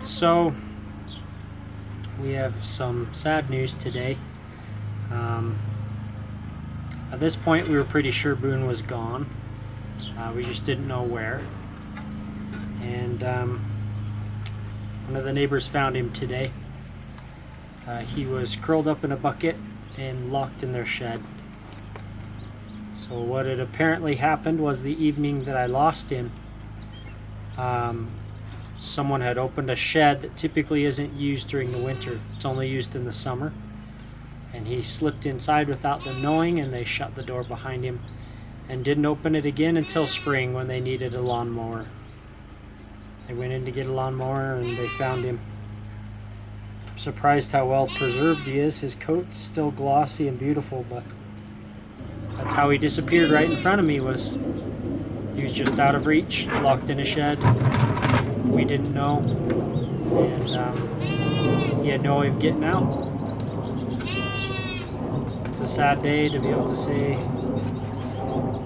So we have some sad news today. At this point we were pretty sure Boone was gone. We just didn't know where. And one of the neighbors found him today. He was curled up in a bucket and locked in their shed. So what had apparently happened was the evening that I lost him, someone had opened a shed that typically isn't used during the winter. It's only used in the summer. And he slipped inside without them knowing, and they shut the door behind him and didn't open it again until spring when they needed a lawnmower. They went in to get a lawnmower and they found him. I'm surprised how well preserved he is. His coat's still glossy and beautiful, but that's how he disappeared right in front of me. He was just out of reach, locked in a shed. We didn't know, and he had no way of getting out. It's a sad day to be able to say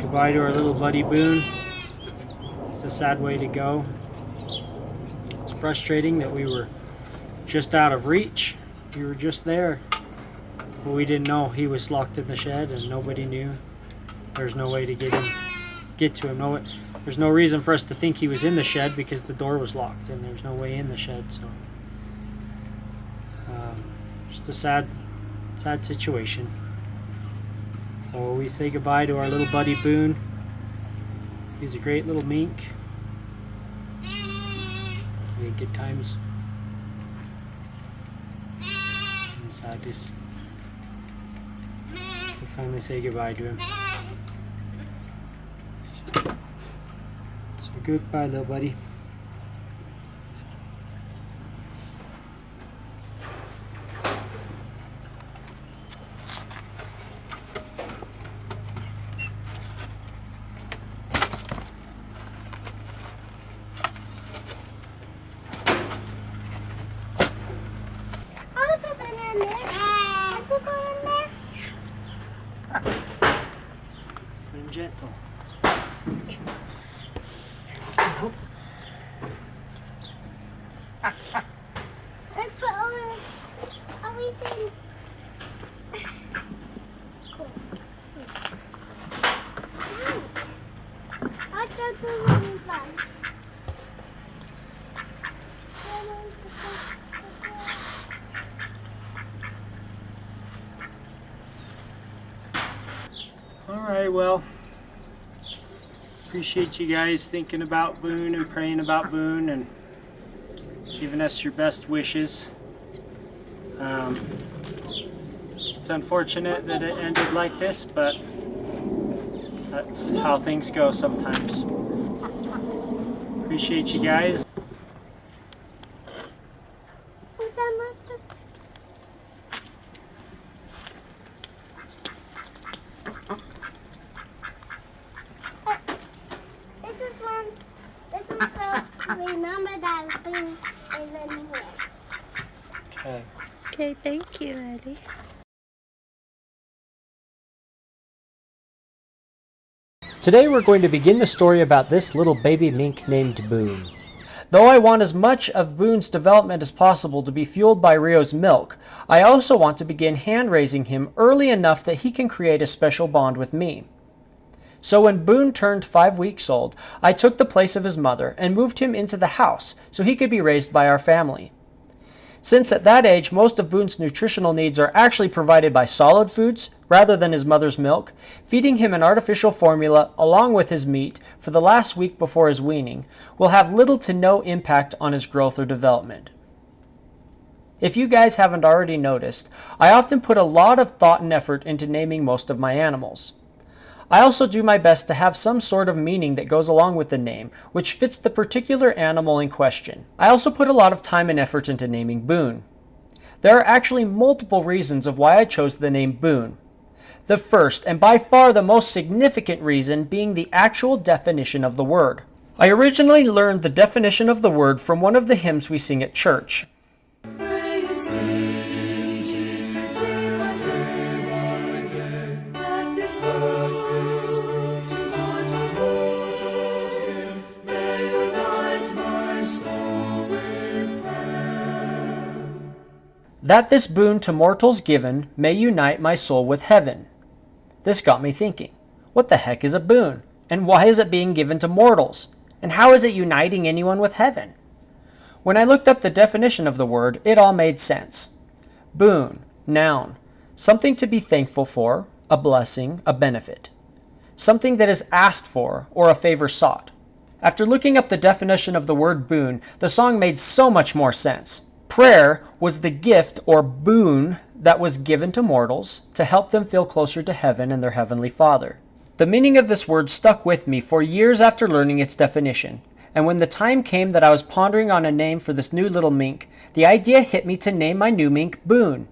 goodbye to our little buddy Boone. It's a sad way to go. It's frustrating that we were just out of reach. We were just there, but we didn't know he was locked in the shed, and nobody knew. There's no way to get to him. There's no reason for us to think he was in the shed because the door was locked and there's no way in the shed. So just a sad situation. So we say goodbye to our little buddy Boone. He's a great little mink. We had good times. I'm sad to finally say goodbye to him. So goodbye, little buddy. Gentle. Let's put always in. Cool. I'll go to the bugs. Alright, well, appreciate you guys thinking about Boone and praying about Boone and giving us your best wishes. It's unfortunate that it ended like this, but that's how things go sometimes. Appreciate you guys. This is so remember that thing is in here. Okay. Okay, thank you, Eddie. Today we're going to begin the story about this little baby mink named Boone. Though I want as much of Boone's development as possible to be fueled by Rio's milk, I also want to begin hand-raising him early enough that he can create a special bond with me. So when Boone turned 5 weeks old, I took the place of his mother and moved him into the house so he could be raised by our family. Since at that age most of Boone's nutritional needs are actually provided by solid foods rather than his mother's milk, feeding him an artificial formula along with his meat for the last week before his weaning will have little to no impact on his growth or development. If you guys haven't already noticed, I often put a lot of thought and effort into naming most of my animals. I also do my best to have some sort of meaning that goes along with the name, which fits the particular animal in question. I also put a lot of time and effort into naming Boone. There are actually multiple reasons of why I chose the name Boone. The first, and by far the most significant reason, being the actual definition of the word. I originally learned the definition of the word from one of the hymns we sing at church. That this boon to mortals given may unite my soul with heaven. This got me thinking, what the heck is a boon? And why is it being given to mortals? And how is it uniting anyone with heaven? When I looked up the definition of the word, it all made sense. Boon, noun, something to be thankful for, a blessing, a benefit. Something that is asked for or a favor sought. After looking up the definition of the word boon, the song made so much more sense. Prayer was the gift or boon that was given to mortals to help them feel closer to heaven and their heavenly Father. The meaning of this word stuck with me for years after learning its definition, and when the time came that I was pondering on a name for this new little mink, the idea hit me to name my new mink Boone.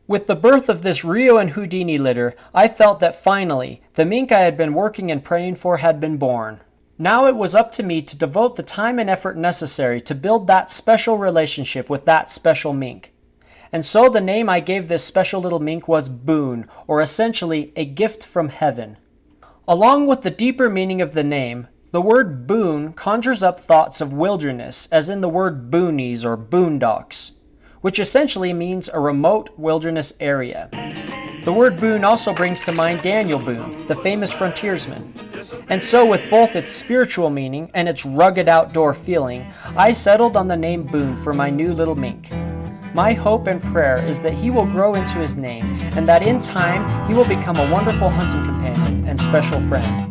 With the birth of this Rio and Houdini litter, I felt that finally, the mink I had been working and praying for had been born. Now it was up to me to devote the time and effort necessary to build that special relationship with that special mink. And so the name I gave this special little mink was Boone, or essentially a gift from heaven. Along with the deeper meaning of the name, the word boon conjures up thoughts of wilderness, as in the word boonies or boondocks, which essentially means a remote wilderness area. The word Boone also brings to mind Daniel Boone, the famous frontiersman. And so with both its spiritual meaning and its rugged outdoor feeling, I settled on the name Boone for my new little mink. My hope and prayer is that he will grow into his name, and that in time he will become a wonderful hunting companion and special friend.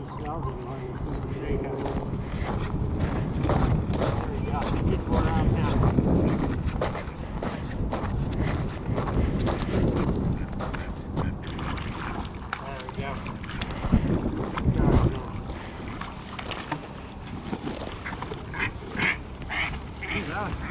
Smells it more. There you go. There you go. He's going around town. There we go. He's awesome.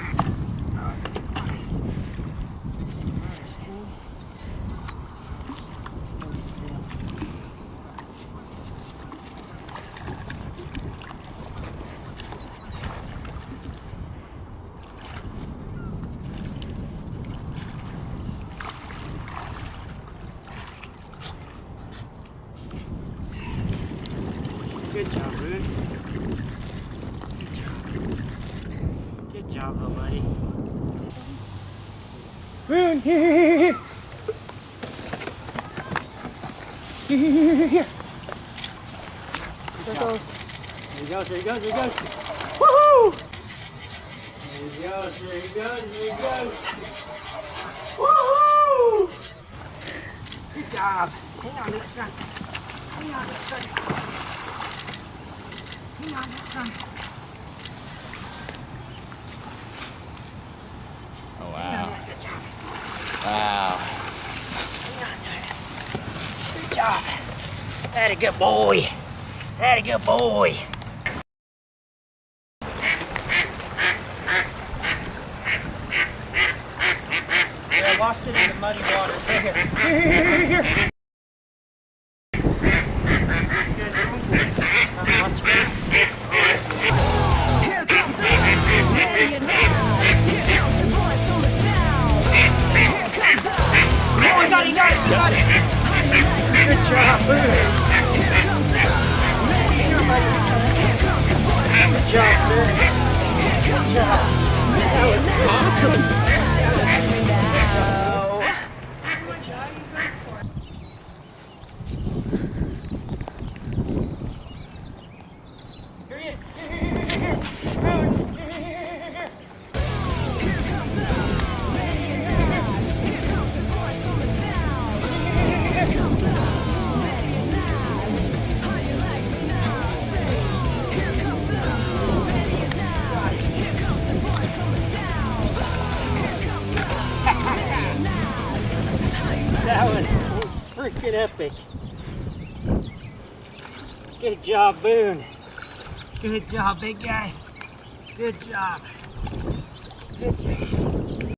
Good job, Boone. Good job. Good job, little buddy. Boone, here. Here. There he goes. There he goes, there he goes, there he goes. Woohoo! There he goes, there he goes, there he goes. Woohoo! Good job. Hang on to it, son. Hang on to it, son. Hang on to it, son. Oh, wow. Good job. Wow. Hang on to it. Good job. That a good boy. That a good boy. I lost it in the muddy water. Here. Here comes the ready and now. Here comes the boys from the south. Here comes the Oh, he got it. Good job, Boone. here comes the ready and now. Here comes the boys from the Good job, sir. Here comes the That was awesome. Here he is. Here. Boone. Here comes the ready and now. Here comes the boys from the south. Here comes the ready and now. How you like me now? Say, here comes the ready and now. Here comes the boys from the south. Here comes the ready and now. How you like That was freaking epic. Good job, Boone. Good job, big guy. Good job. Good job.